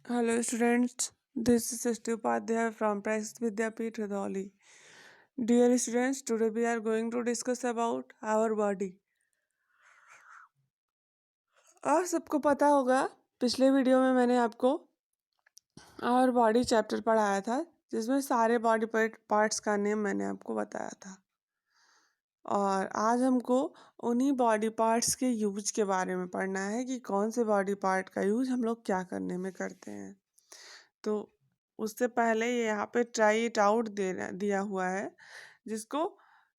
Hello students, this is Srishti Upadhyay from Praise Vidyapeeth Hridoli. Dear students, today we are going to discuss about our body. आप सबको पता होगा पिछले video में मैंने आपको आवर बॉडी चैप्टर पढ़ाया था जिसमें सारे बॉडी पार्ट्स का नेम मैंने आपको बताया था। और आज हमको उन्हीं बॉडी पार्ट्स के यूज के बारे में पढ़ना है कि कौन से बॉडी पार्ट का यूज हम लोग क्या करने में करते हैं। तो उससे पहले ये यहाँ पे ट्राई इट आउट दिया हुआ है, जिसको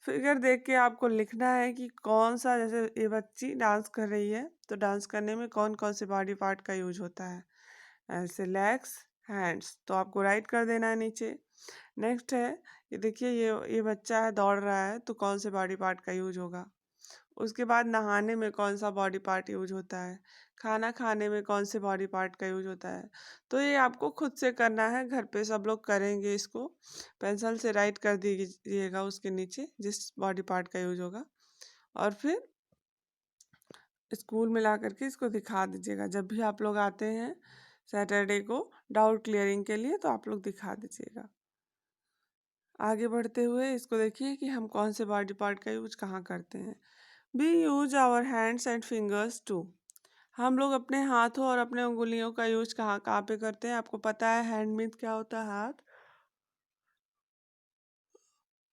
फिगर देख के आपको लिखना है कि कौन सा, जैसे ये बच्ची डांस कर रही है तो डांस करने में कौन कौन से बॉडी पार्ट का यूज होता है। ऐसे लेग्स, हैंड्स, तो आपको राइट कर देना है नीचे। नेक्स्ट है, ये देखिए ये बच्चा है दौड़ रहा है तो कौन से बॉडी पार्ट का यूज होगा। उसके बाद नहाने में कौन सा बॉडी पार्ट यूज होता है, खाना खाने में कौन से बॉडी पार्ट का यूज होता है। तो ये आपको खुद से करना है, घर पे सब लोग करेंगे इसको। पेंसिल से राइट कर दीजिएगा उसके नीचे जिस बॉडी पार्ट का यूज होगा, और फिर स्कूल में ला करके इसको दिखा दीजिएगा। जब भी आप लोग आते हैं सैटरडे को डाउट क्लियरिंग के लिए तो आप लोग दिखा दीजिएगा। आगे बढ़ते हुए इसको देखिए कि हम कौन से बॉडी पार्ट का यूज कहाँ करते हैं। We use our hands and fingers too. हम लोग अपने हाथों और अपने उंगलियों का यूज कहाँ कहाँ पे करते हैं। आपको पता है हैंड मीन्स क्या होता है, हाथ,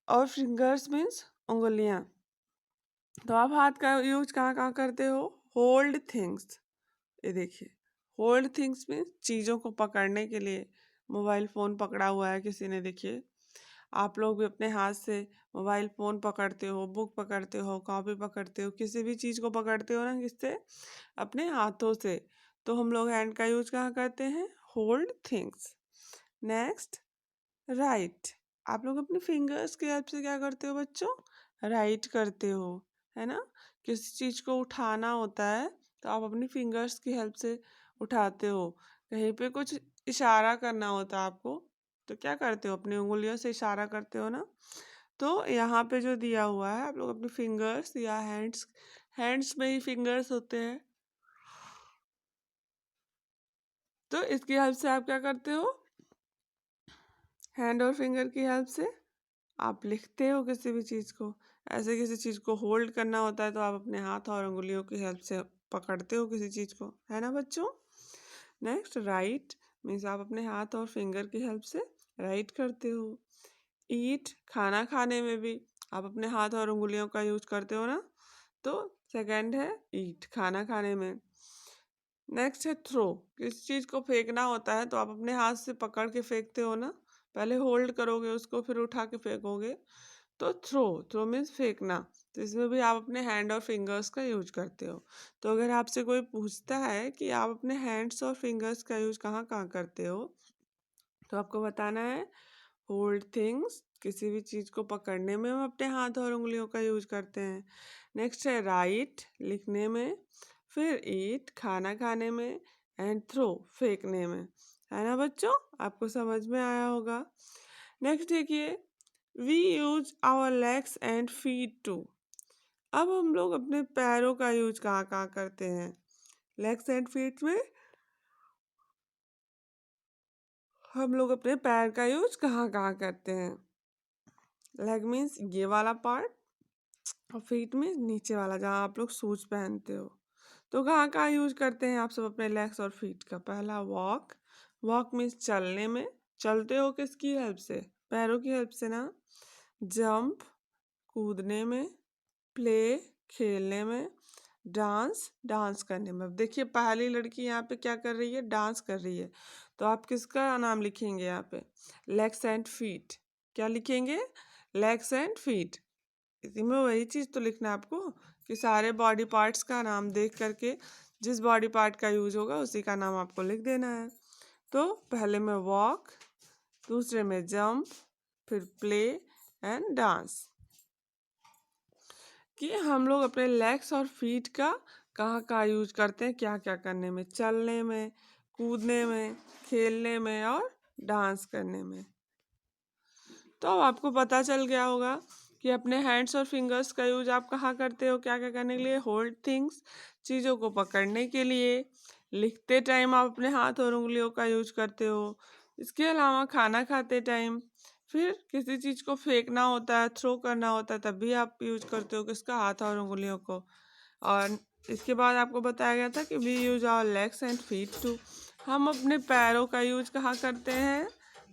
और फिंगर्स मीन्स उंगलियां। तो आप हाथ का यूज कहाँ कहाँ करते हो। होल्ड थिंग्स, ये देखिए होल्ड थिंग्स मीन्स चीज़ों को पकड़ने के लिए। मोबाइल फ़ोन पकड़ा हुआ है किसी ने, देखिए आप लोग भी अपने हाथ से मोबाइल फ़ोन पकड़ते हो, बुक पकड़ते हो, कॉपी पकड़ते हो, किसी भी चीज़ को पकड़ते हो ना, किससे, अपने हाथों से। तो हम लोग हैंड का यूज कहाँ करते हैं, होल्ड थिंग्स। Next, right. आप लोग अपने फिंगर्स की हेल्प से क्या करते हो बच्चों, राइट करते हो, है ना। किसी चीज़ को उठाना होता है तो आप अपनी फिंगर्स की हेल्प से उठाते हो। कहीं पे कुछ इशारा करना होता है आपको तो क्या करते हो, अपनी उंगलियों से इशारा करते हो ना। तो यहाँ पे जो दिया हुआ है, आप लोग अपने फिंगर्स या हैंड्स, हैंड्स में ही फिंगर्स होते हैं, तो इसकी हेल्प से आप क्या करते हो, हैंड और फिंगर की हेल्प से आप लिखते हो किसी भी चीज़ को। ऐसे किसी चीज़ को होल्ड करना होता है तो आप अपने हाथ और उंगलियों की हेल्प से पकड़ते हो किसी चीज़ को, है ना बच्चों। नेक्स्ट, राइट मीन्स आप अपने हाथ और फिंगर की हेल्प से राइट करते हो। ईट, खाना खाने में भी आप अपने हाथ और उंगलियों का यूज करते हो ना, तो सेकंड है ईट, खाना खाने में। नेक्स्ट है थ्रो, किसी चीज़ को फेंकना होता है तो आप अपने हाथ से पकड़ के फेंकते हो ना, पहले होल्ड करोगे उसको फिर उठा के फेंकोगे, तो थ्रो, थ्रो मीन्स फेंकना। तो इसमें भी आप अपने हैंड और फिंगर्स का यूज करते हो। तो अगर आपसे कोई पूछता है कि आप अपने हैंड्स और फिंगर्स का यूज कहाँ कहाँ करते हो, तो आपको बताना है होल्ड थिंग्स, किसी भी चीज़ को पकड़ने में हम अपने हाथ और उंगलियों का यूज करते हैं। नेक्स्ट है राइट, लिखने में। फिर ईट, खाना खाने में। एंड थ्रो, फेंकने में, है ना बच्चों। आपको समझ में आया होगा। नेक्स्ट देखिए, we use our legs and feet too. अब हम लोग अपने पैरों का यूज कहाँ कहाँ करते हैं। लेग्स एंड फीट में हम लोग अपने पैर का यूज कहाँ कहाँ करते हैं। लेग मीन्स ये वाला पार्ट, और फीट मीन्स नीचे वाला जहाँ आप लोग शूज पहनते हो। तो कहाँ कहाँ यूज करते हैं आप सब अपने लेग्स और फीट का। पहला वॉक, वॉक मीन्स चलने में। चलते हो किसकी हेल्प से, पैरों की हेल्प से ना। जंप, कूदने में। प्ले, खेलने में। डांस, डांस करने में। अब देखिए पहली लड़की यहाँ पे क्या कर रही है, डांस कर रही है, तो आप किसका नाम लिखेंगे यहाँ पे, लेग्स एंड फीट। क्या लिखेंगे, लेग्स एंड फीट। इसी में वही चीज़ तो लिखना है आपको कि सारे बॉडी पार्ट्स का नाम देख करके जिस बॉडी पार्ट का यूज होगा उसी का नाम आपको लिख देना है। तो पहले में वॉक, दूसरे में जंप, फिर प्ले एंड डांस। कि हम लोग अपने लेग्स और फीट का कहाँ कहाँ यूज करते हैं, क्या क्या करने में, चलने में, कूदने में, खेलने में और डांस करने में। तो अब आपको पता चल गया होगा कि अपने हैंड्स और फिंगर्स का यूज आप कहाँ करते हो, क्या क्या करने के लिए। होल्ड थिंग्स, चीज़ों को पकड़ने के लिए। लिखते टाइम आप अपने हाथ और उंगलियों का यूज करते हो। इसके अलावा खाना खाते टाइम, फिर किसी चीज़ को फेंकना होता है, थ्रो करना होता है, तब भी आप यूज करते हो किसका, हाथ और उंगलियों को। और इसके बाद आपको बताया गया था कि we use our legs and feet too. हम अपने पैरों का यूज कहाँ करते हैं,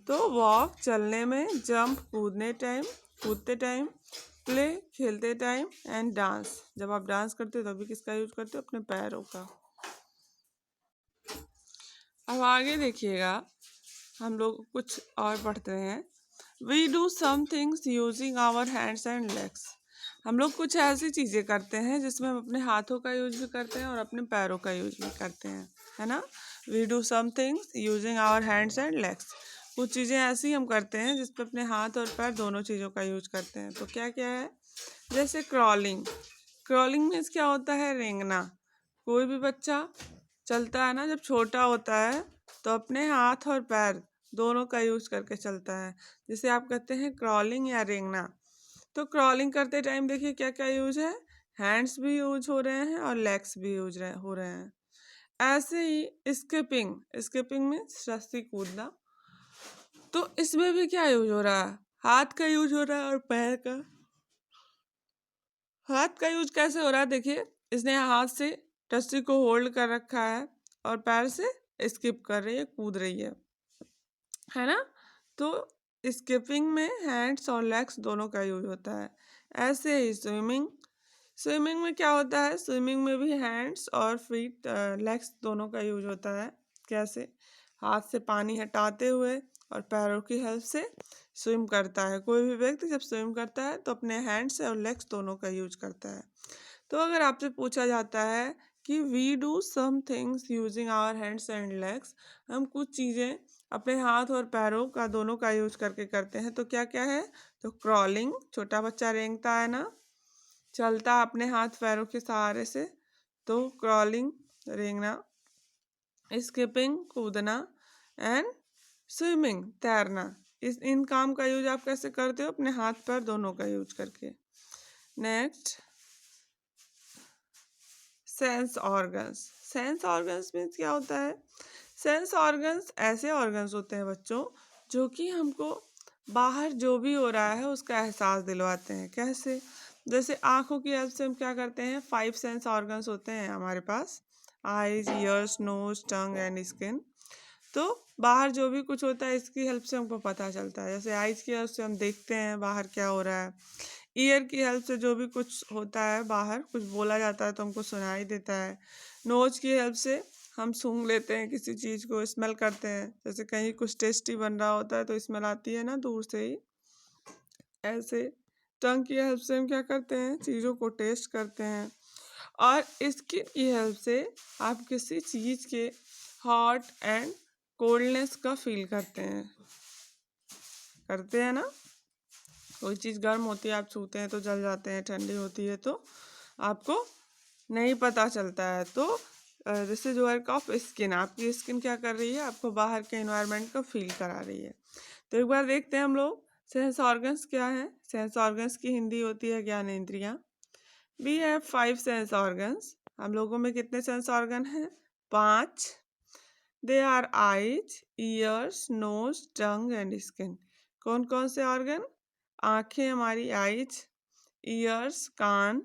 तो वॉक चलने में, जंप कूदते टाइम, प्ले खेलते टाइम, एंड डांस। जब आप डांस करते हो तभी किसका यूज करते हो, अपने पैरों का। अब आगे देखिएगा, हम लोग कुछ और पढ़ते हैं। We do some things using our hands and legs. हम लोग कुछ ऐसी चीज़ें करते हैं जिसमें हम अपने हाथों का यूज भी करते हैं और अपने पैरों का यूज भी करते हैं, है ना। We do some things using our hands and legs. कुछ चीज़ें ऐसी हम करते हैं जिसपे अपने हाथ और पैर दोनों चीज़ों का यूज करते हैं। तो क्या क्या है, जैसे क्रॉलिंग। क्रॉलिंग मीन्स क्या होता है, रेंगना। कोई भी बच्चा चलता है ना, जब छोटा होता है तो अपने हाथ और पैर दोनों का यूज करके चलता है, जिसे आप कहते हैं क्रॉलिंग या रेंगना। तो क्रॉलिंग करते टाइम देखिए क्या क्या यूज है, हैंड्स भी यूज हो रहे हैं और लेग्स भी हो रहे हैं। ऐसे ही स्किपिंग, स्किपिंग में रस्सी कूदना, तो इसमें भी क्या यूज हो रहा है, हाथ का यूज हो रहा है और पैर का। हाथ का यूज कैसे हो रहा है, देखिए इसने हाथ से रस्सी को होल्ड कर रखा है और पैर से स्किप कर रही है, कूद रही है ना। तो स्किपिंग में हैंड्स और लेग्स दोनों का यूज होता है। ऐसे ही स्विमिंग, स्विमिंग में क्या होता है, स्विमिंग में भी हैंड्स और फीट, लेग्स दोनों का यूज होता है। कैसे, हाथ से पानी हटाते हुए और पैरों की हेल्प से स्विम करता है। कोई भी व्यक्ति जब स्विम करता है तो अपने हैंड्स और लेग्स दोनों का यूज करता है। तो अगर आपसे पूछा जाता है कि we do some things using our hands and legs, हम कुछ चीज़ें अपने हाथ और पैरों का दोनों का यूज करके करते हैं, तो क्या क्या है, तो क्रॉलिंग, छोटा बच्चा रेंगता है ना, चलता अपने हाथ पैरों के सहारे से, तो क्रॉलिंग रेंगना, स्किपिंग कूदना, एंड स्विमिंग तैरना। इन काम का यूज आप कैसे करते हो, अपने हाथ पैर दोनों का यूज करके। Next, sense organs. Sense organs means क्या होता है, सेंस ऑर्गन्स ऐसे ऑर्गन्स होते हैं बच्चों जो कि हमको बाहर जो भी हो रहा है उसका एहसास दिलवाते हैं। कैसे, जैसे आँखों की हेल्प से हम क्या करते हैं, 5 सेंस ऑर्गन्स होते हैं हमारे पास, eyes, ears, nose, tongue and skin. तो बाहर जो भी कुछ होता है इसकी हेल्प से हमको पता चलता है। जैसे आइज की हेल्प से हम देखते हैं बाहर क्या हो रहा है, ईयर की हेल्प से जो भी कुछ होता है बाहर कुछ बोला जाता है तो हमको सुनाई देता है, नोज की हेल्प से हम सूंघ लेते हैं किसी चीज़ को, स्मेल करते हैं, जैसे कहीं कुछ टेस्टी बन रहा होता है तो स्मेल आती है ना दूर से ही। ऐसे टंग की हेल्प से हम क्या करते हैं, चीज़ों को टेस्ट करते हैं। और स्किन की हेल्प से आप किसी चीज़ के हॉट एंड कोल्डनेस का फील करते हैं ना। कोई चीज़ गर्म होती है आप छूते हैं तो जल जाते हैं, ठंडी होती है तो आपको नहीं पता चलता है। तो this is work of skin, आपकी स्किन क्या कर रही है, आपको बाहर के एनवायरनमेंट को फील करा रही है। तो एक बार देखते हैं हम लोग सेंस ऑर्गन्स क्या है। सेंस ऑर्गन्स की हिंदी होती है ज्ञानेंद्रियाँ। We have 5 sense organs. हम लोगों में कितने सेंस ऑर्गन हैं, 5। They are eyes, ears, nose, tongue and skin. कौन कौन से ऑर्गन, आंखें हमारी आईज, ईयर्स कान,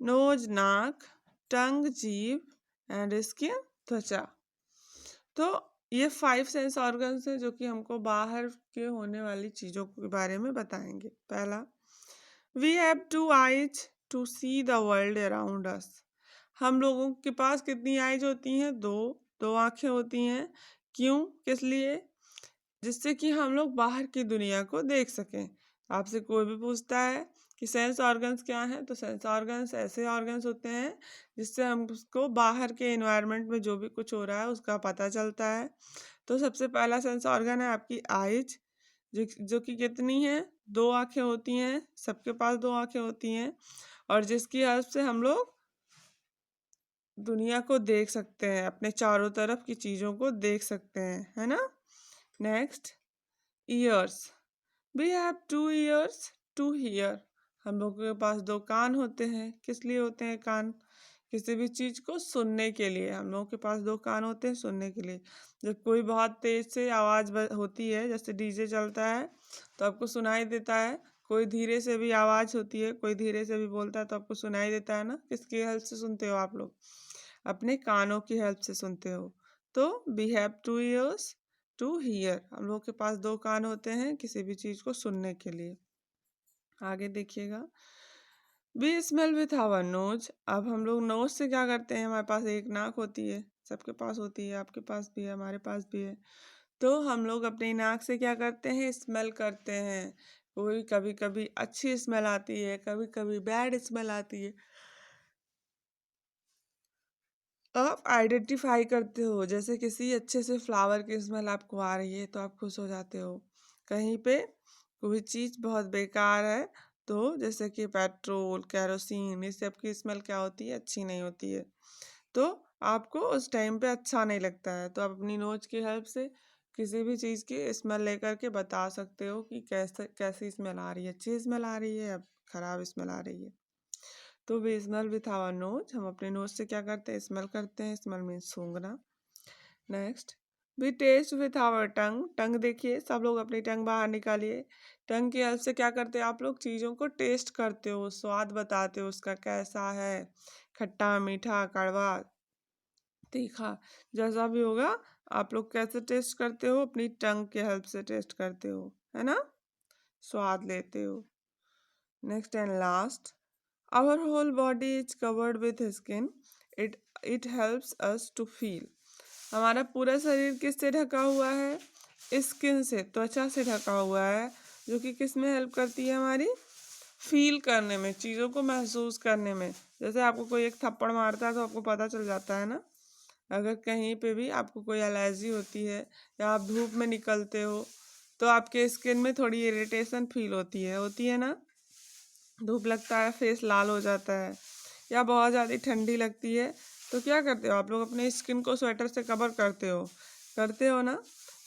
नोज नाक, टंग जीभ एंड स्किन त्वचा। तो ये 5 सेंस ऑर्गन्स हैं जो कि हमको बाहर के होने वाली चीज़ों के बारे में बताएंगे। पहला, we have 2 eyes to see the world around us. हम लोगों के पास कितनी आईज होती हैं, 2 आंखें होती हैं। क्यों, किस लिए, जिससे कि हम लोग बाहर की दुनिया को देख सकें। आपसे कोई भी पूछता है कि सेंस ऑर्गन्स क्या हैं, तो सेंस ऑर्गन्स ऐसे ऑर्गन्स होते हैं जिससे हमको बाहर के एनवायरनमेंट में जो भी कुछ हो रहा है उसका पता चलता है। तो सबसे पहला सेंस ऑर्गन है आपकी आइज, जो कि कितनी है, 2 आंखें होती हैं, सबके पास 2 आंखें होती हैं, और जिसकी हेल्प से हम लोग दुनिया को देख सकते हैं, अपने चारों तरफ की चीज़ों को देख सकते हैं, है ना। Next, ears. We have 2 ears to hear. हम लोगों के पास 2 कान होते हैं। किस लिए होते हैं कान, किसी भी चीज को सुनने के लिए। हम लोगों के पास दो कान होते हैं सुनने के लिए। जब कोई बहुत तेज से आवाज होती है, जैसे डीजे चलता है तो आपको सुनाई देता है। कोई धीरे से भी आवाज होती है, कोई धीरे से भी बोलता है तो आपको सुनाई देता है ना। किसकी हेल्प से सुनते हो आप लोग? अपने कानों की हेल्प से सुनते हो। तो we have two ears to hear. हम लोग के पास दो कान होते हैं किसी भी चीज को सुनने के लिए। आगे देखिएगा, we smell with our nose. अब हम लोग नोज से क्या करते हैं? हमारे पास एक नाक होती है, सबके पास होती है, आपके पास भी है, हमारे पास भी है। तो हम लोग अपनी नाक से क्या करते हैं? स्मेल करते हैं। कोई कभी कभी अच्छी स्मेल आती है, कभी कभी बैड स्मेल आती है। आप आइडेंटिफाई करते हो, जैसे किसी अच्छे से फ्लावर की स्मेल आपको आ रही है तो आप खुश हो जाते हो। कहीं पे कोई चीज़ बहुत बेकार है, तो जैसे कि पेट्रोल, केरोसिन, इस सब की स्मेल क्या होती है? अच्छी नहीं होती है। तो आपको उस टाइम पे अच्छा नहीं लगता है, तो आप अपनी नोज की हेल्प से किसी भी चीज़ की स्मेल लेकर के बता सकते हो कि कैसी स्मेल आ रही है, अच्छी स्मेल आ रही है या खराब स्मेल आ रही है। तो we smell with our nose. हम अपने नोज से क्या करते हैं? स्मेल करते हैं। स्मेल मीन्स सूंघना। Next, we taste with our tongue. Tongue देखिए, सब लोग अपनी टंग बाहर निकालिए। टंग की हेल्प से क्या करते हैं आप लोग? चीज़ों को टेस्ट करते हो, स्वाद बताते हो उसका कैसा है, खट्टा, मीठा, कड़वा, तीखा, जैसा भी होगा। आप लोग कैसे टेस्ट करते हो? अपनी टंग के हेल्प से टेस्ट करते हो, है ना? स्वाद लेते हो। Next and last, our whole body is covered with skin. It helps us to feel. हमारा पूरा शरीर किससे ढका हुआ है? स्किन से, त्वचा से ढका हुआ है, जो कि किस में हेल्प करती है? हमारी फील करने में, चीज़ों को महसूस करने में। जैसे आपको कोई एक थप्पड़ मारता है तो आपको पता चल जाता है ना। अगर कहीं पे भी आपको कोई एलर्जी होती है या आप धूप में निकलते हो तो आपके स्किन में थोड़ी इरिटेशन फील होती है ना। धूप लगता है, फेस लाल हो जाता है, या बहुत ज़्यादा ठंडी लगती है तो क्या करते हो आप लोग? अपने स्किन को स्वेटर से कवर करते हो ना।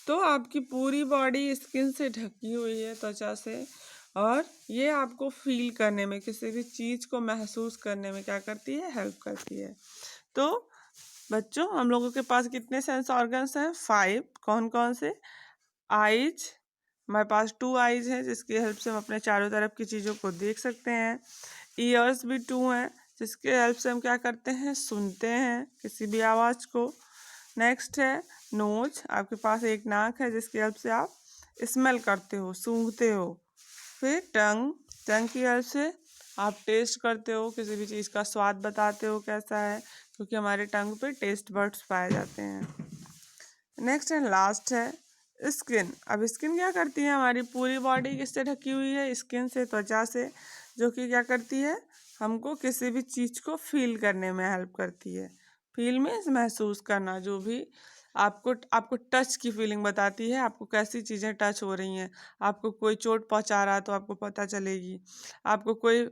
तो आपकी पूरी बॉडी स्किन से ढकी हुई है, त्वचा से, और ये आपको फील करने में, किसी भी चीज़ को महसूस करने में क्या करती है? हेल्प करती है। तो बच्चों, हम लोगों के पास कितने सेंस ऑर्गन्स हैं? 5। कौन कौन से? आइज, हमारे पास 2 आइज हैं जिसकी हेल्प से हम अपने चारों तरफ की चीज़ों को देख सकते हैं। ईयर्स भी 2 हैं जिसके हेल्प से हम क्या करते हैं? सुनते हैं किसी भी आवाज़ को। नेक्स्ट है नोज, आपके पास एक नाक है जिसकी हेल्प से आप स्मेल करते हो, सूंघते हो। फिर टंग, टंग की हेल्प से आप टेस्ट करते हो, किसी भी चीज़ का स्वाद बताते हो कैसा है, क्योंकि हमारे टंग पे टेस्ट बड्स पाए जाते हैं। नेक्स्ट एंड लास्ट है स्किन। अब स्किन क्या करती है? हमारी पूरी बॉडी किससे ढकी हुई है? स्किन से, त्वचा से, जो कि क्या करती है? हमको किसी भी चीज़ को फील करने में हेल्प करती है। फील मीन्स महसूस करना, जो भी आपको आपको टच की फीलिंग बताती है, आपको कैसी चीज़ें टच हो रही हैं। आपको कोई चोट पहुंचा रहा है तो आपको पता चलेगी। आपको कोई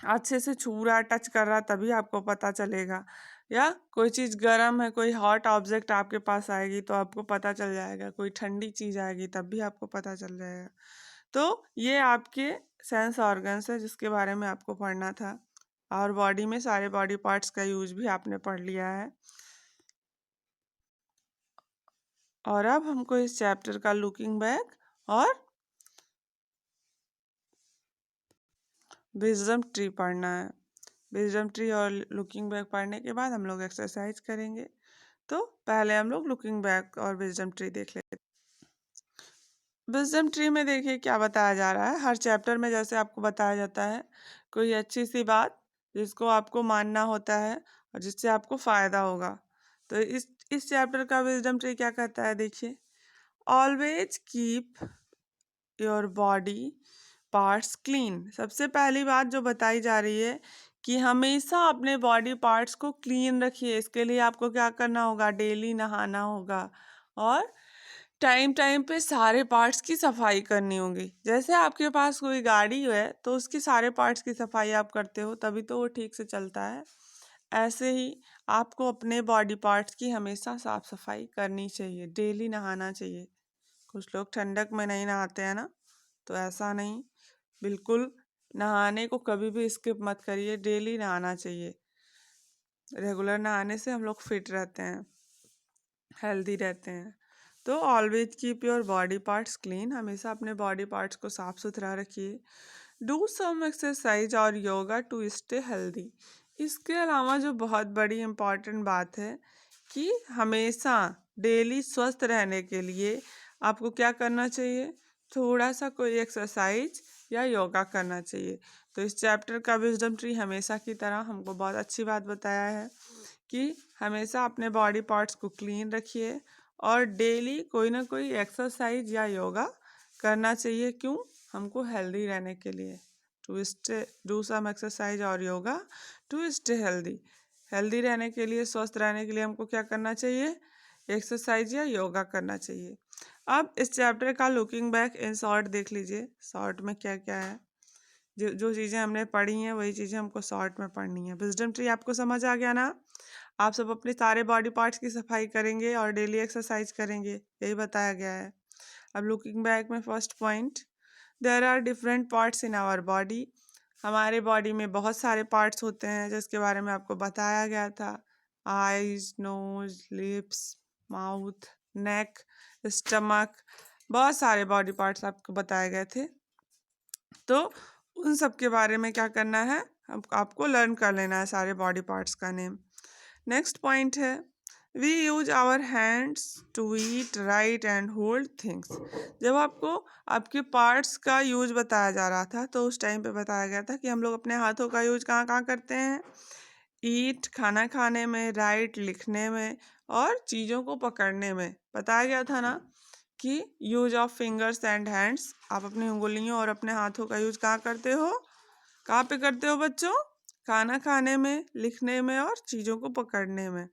अच्छे से छू रहा है, टच कर रहा है, तभी आपको पता चलेगा। या कोई चीज़ गर्म है, कोई हॉट ऑब्जेक्ट आपके पास आएगी तो आपको पता चल जाएगा। कोई ठंडी चीज़ आएगी तब भी आपको पता चल जाएगा। तो ये आपके सेंस ऑर्गन्स है जिसके बारे में आपको पढ़ना था, और बॉडी में सारे बॉडी पार्ट्स का यूज भी आपने पढ़ लिया है। और अब हमको इस चैप्टर का लुकिंग बैक और विजडम ट्री पढ़ना है। विजडम ट्री और लुकिंग बैक पढ़ने के बाद हम लोग एक्सरसाइज करेंगे। तो पहले हम लोग लुकिंग बैक और विजडम ट्री देख लेते हैं। विजडम ट्री में देखिए क्या बताया जा रहा है। हर चैप्टर में जैसे आपको बताया जाता है कोई अच्छी सी बात जिसको आपको मानना होता है और जिससे आपको फायदा होगा। तो इस चैप्टर का विजडम ट्री क्या कहता है? देखिए, always keep your body parts clean. सबसे पहली बात जो बताई जा रही है कि हमेशा अपने बॉडी पार्ट्स को क्लीन रखिए। इसके लिए आपको क्या करना होगा? डेली नहाना होगा और टाइम टाइम पे सारे पार्ट्स की सफाई करनी होगी। जैसे आपके पास कोई गाड़ी है तो उसके सारे पार्ट्स की सफाई आप करते हो तभी तो वो ठीक से चलता है। ऐसे ही आपको अपने बॉडी पार्ट्स की हमेशा साफ सफाई करनी चाहिए, डेली नहाना चाहिए। कुछ लोग ठंडक में नहीं नहाते हैं ना, तो ऐसा नहीं, बिल्कुल नहाने को कभी भी स्किप मत करिए, डेली नहाना चाहिए। रेगुलर नहाने से हम लोग फिट रहते हैं, हेल्दी रहते हैं। तो always keep your body parts clean, हमेशा अपने बॉडी पार्ट्स को साफ सुथरा रखिए। डू सम एक्सरसाइज और योगा टू स्टे हेल्दी। इसके अलावा जो बहुत बड़ी इम्पॉर्टेंट बात है कि हमेशा डेली स्वस्थ रहने के लिए आपको क्या करना चाहिए, थोड़ा सा कोई एक्सरसाइज या योगा करना चाहिए। तो इस चैप्टर का विजडम ट्री हमेशा की तरह हमको बहुत अच्छी बात बताया है कि हमेशा अपने बॉडी पार्ट्स को क्लीन रखिए और डेली कोई ना कोई एक्सरसाइज या योगा करना चाहिए। क्यों? हमको हेल्दी रहने के लिए। To stay do some exercise और yoga to stay healthy. Healthy रहने के लिए, स्वस्थ रहने के लिए हमको क्या करना चाहिए, एक्सरसाइज या योगा करना चाहिए। अब इस चैप्टर का लुकिंग बैक इन शॉर्ट देख लीजिए, शॉर्ट में क्या क्या है। जो जो चीज़ें हमने पढ़ी हैं वही चीज़ें हमको शॉर्ट में पढ़नी है। विजडम ट्री आपको समझ आ गया ना? आप सब अपने सारे बॉडी पार्ट्स की सफाई करेंगे और डेली एक्सरसाइज करेंगे, यही बताया गया है। अब लुकिंग बैक में first point, there are different parts in our body. हमारे बॉडी में बहुत सारे पार्ट्स होते हैं जिसके बारे में आपको बताया गया था। आईज, नोज, लिप्स, माउथ, नेक, स्टमक, बहुत सारे बॉडी पार्ट्स आपको बताए गए थे। तो उन सब के बारे में क्या करना है, आपको लर्न कर लेना है सारे बॉडी पार्ट्स का नेम। नेक्स्ट पॉइंट है, we use our hands to eat, write and hold things. जब आपको आपके पार्ट्स का यूज बताया जा रहा था तो उस टाइम पे बताया गया था कि हम लोग अपने हाथों का यूज कहाँ कहाँ करते हैं, ईट खाना खाने में, राइट लिखने में, और चीज़ों को पकड़ने में। बताया गया था ना कि use of fingers and hands, आप अपनी उंगलियों और अपने हाथों का यूज कहाँ करते हो, कहाँ पे करते हो बच्चों, खाना खाने में, लिखने में और चीज़ों को पकड़ने में।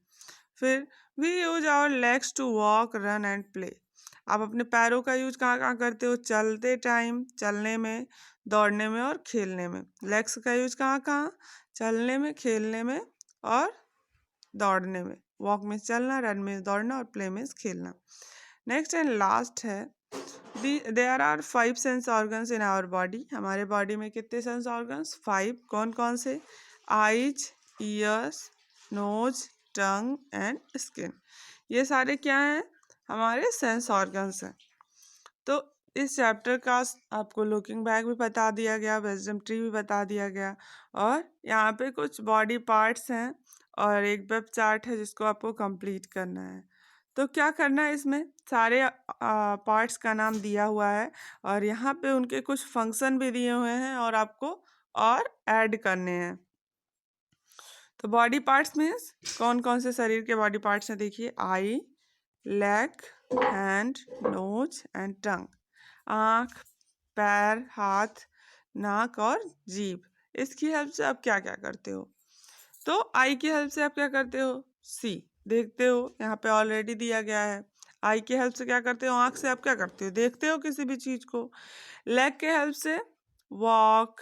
फिर we use our legs to walk, run and play. आप अपने पैरों का यूज कहाँ कहाँ करते हो, चलते टाइम, चलने में, दौड़ने में और खेलने में। लेग्स का यूज कहाँ कहाँ, चलने में, खेलने में और दौड़ने में। वॉक में चलना, रन में दौड़ना और प्ले में खेलना। नेक्स्ट एंड लास्ट है, there are 5 sense organs in our body. हमारे बॉडी में कितने सेंस ऑर्गन्स, 5। कौन कौन से, eyes, ears, nose, tongue and skin. ये सारे क्या हैं, हमारे सेंस ऑर्गन्स हैं। तो इस चैप्टर का आपको लुकिंग बैक भी बता दिया गया, विजडम ट्री भी बता दिया गया, और यहाँ पे कुछ बॉडी पार्ट्स हैं और एक वेब चार्ट है जिसको आपको कंप्लीट करना है। तो क्या करना है, इसमें सारे पार्ट्स का नाम दिया हुआ है और यहाँ पे उनके कुछ फंक्शन भी दिए हुए हैं और आपको और ऐड करने हैं। तो बॉडी पार्ट्स मीन्स कौन कौन से शरीर के बॉडी पार्ट्स हैं, देखिए, eye, leg, hand, nose and tongue. आँख, पैर, हाथ, नाक और जीभ। इसकी हेल्प से आप क्या क्या करते हो, तो आई की हेल्प से आप क्या करते हो, सी, देखते हो, यहाँ पे ऑलरेडी दिया गया है। आई की हेल्प से क्या करते हो, आँख से आप क्या करते हो, देखते हो किसी भी चीज़ को। लेग के हेल्प से वॉक,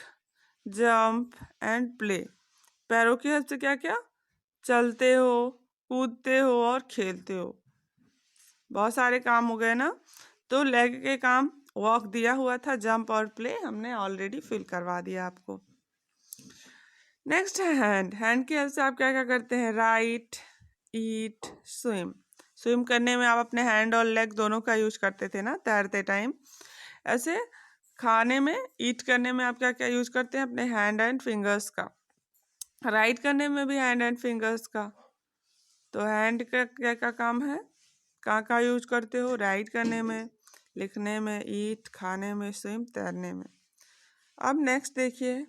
जंप एंड प्ले। पैरों की हेल्प से क्या क्या, चलते हो, कूदते हो और खेलते हो। बहुत सारे काम हो गए ना। तो लेग के काम, वॉक दिया हुआ था, जंप और प्ले हमने ऑलरेडी फिल करवा दिया आपको। नेक्स्ट है हैंड। हैंड की हेल्प से आप क्या क्या करते हैं, राइट, ईट, स्विम। स्विम करने में आप अपने हैंड और लेग दोनों का यूज करते थे ना तैरते टाइम। ऐसे खाने में, ईट करने में आप क्या क्या यूज करते हैं, अपने हैंड एंड फिंगर्स का। राइट करने में भी हैंड एंड फिंगर्स का। तो हैंड का क्या क्या काम है, कहाँ कहाँ यूज करते हो, राइट करने में, लिखने में, ईट खाने में, स्विम तैरने में। अब नेक्स्ट देखिए,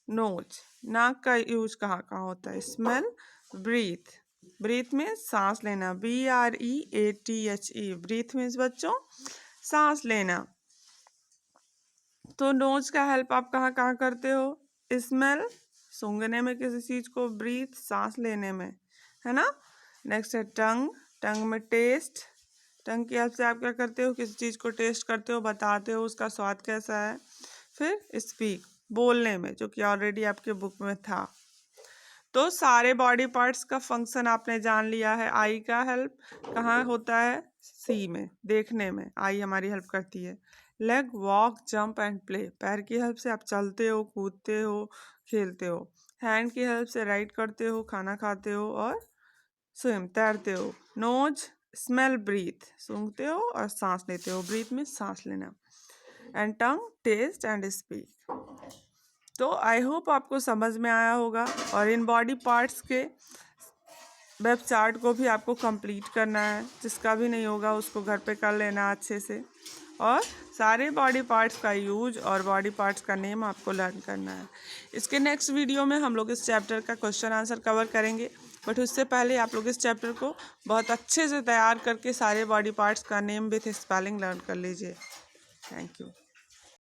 नोज। नाक का यूज कहाँ कहाँ होता है, स्मेल, ब्रीथ। ब्रीथ में सांस लेना, BREATHE। ब्रीथ मीन्स बच्चों सांस लेना। तो नोज का हेल्प आप कहाँ कहाँ करते हो, स्मेल, सूंघने में किसी चीज को, ब्रीथ सांस लेने में, है ना। नेक्स्ट है टंग। टंग में टेस्ट। टंग की हेल्प से आप क्या करते हो, किसी चीज को टेस्ट करते हो, बताते हो उसका स्वाद कैसा है। फिर स्पीक, बोलने में, जो कि ऑलरेडी आपके बुक में था। तो सारे बॉडी पार्ट्स का फंक्शन आपने जान लिया है। आई का हेल्प कहाँ होता है, सी में, देखने में आई हमारी हेल्प करती है। Leg, walk, jump and play. पैर की हेल्प से आप चलते हो, कूदते हो, खेलते हो। हैंड की हेल्प से राइट करते हो, खाना खाते हो और स्विम तैरते हो। नोज स्मेल ब्रीथ, सूंघते हो और सांस लेते हो, ब्रीथ में सांस लेना। And tongue taste and speak. तो आई होप आपको समझ में आया होगा। और इन बॉडी पार्ट्स के वेब चार्ट को भी आपको कंप्लीट करना है, जिसका भी नहीं होगा उसको घर पे कर लेना अच्छे से। और सारे बॉडी पार्ट्स का यूज और बॉडी पार्ट्स का नेम आपको लर्न करना है। इसके नेक्स्ट वीडियो में हम लोग इस चैप्टर का क्वेश्चन आंसर कवर करेंगे, बट उससे पहले आप लोग इस चैप्टर को बहुत अच्छे से तैयार करके सारे बॉडी पार्ट्स का नेम विथ स्पेलिंग लर्न कर लीजिए। Thank you.